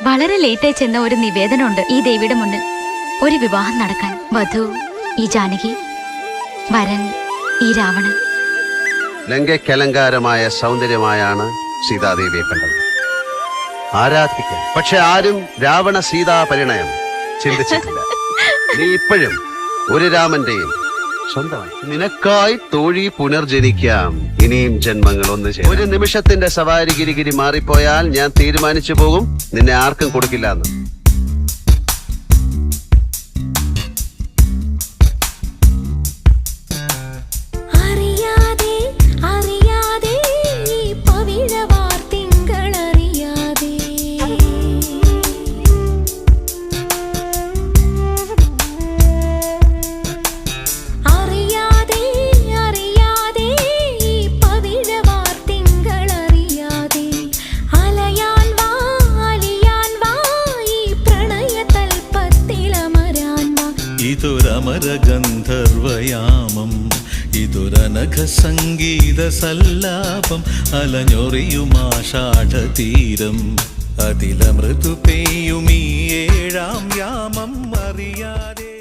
വളരെ ലേറ്റായി ചെന്ന ഒരു നിവേദനമുണ്ട് ഈ ദേവിയുടെ മുന്നിൽ. ഒരു വിവാഹം നടക്കാൻ. വധു ഈ ജാനകി, വരൻ ഈ രാവണൻ. ലങ്കയ്ക്കലങ്കാരമായ സൗന്ദര്യമായാണ് സീതാദേവിയെ കണ്ടത്. ആരാധിക്കാൻ. പക്ഷെ ആരും രാവണ സീതാ പരിണയം ചിന്തിച്ചിട്ടില്ല. നീ ഇപ്പോഴും ഒരു രാമന്റെയും സ്വന്തമായി. നിനക്കായി തോഴി പുനർജനിക്കാം. ഇനിയും ജന്മങ്ങൾ ഒന്ന് ചേരും. ഒരു നിമിഷത്തിന്റെ സവാരി ഗിരിഗിരി മാറിപ്പോയാൽ ഞാൻ തീരുമാനിച്ചു പോകും നിന്നെ ആർക്കും കൊടുക്കില്ല എന്ന്. ഇതൊരമരഗന്ധർവയാമം, ഇതൊരനഘ സംഗീത സല്ലാപം, അലഞ്ഞൊറിയുമാഷാഢതീരം, അതിലമൃതു പെയ്യുമീ ഏഴാം യാമം അറിയാതെ.